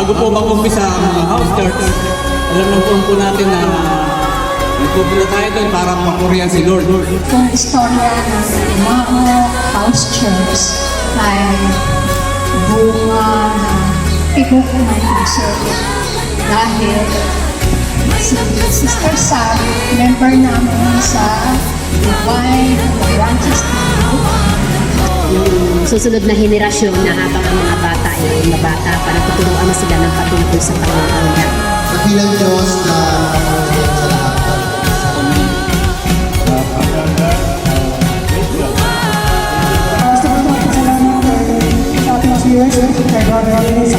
Bago po mag-umpisa ang mga house church, alam naman po natin na nagpupunta tayo doon para mapurihan si Lord. Kung istorya ng Mao House Church ay bunga ng tibok ng puso. Dahil si Sister Sam, member namin sa Divine Branches Yung susunod na henerasyon na habang ang mga bata ay mabata pa, natuturuan na sila ng patungkol sa Panginoon niya. Dakilang Diyos na makaroon sa lahat. Gusto ko po pasalamat kay ating viewers, kay Brother Dennis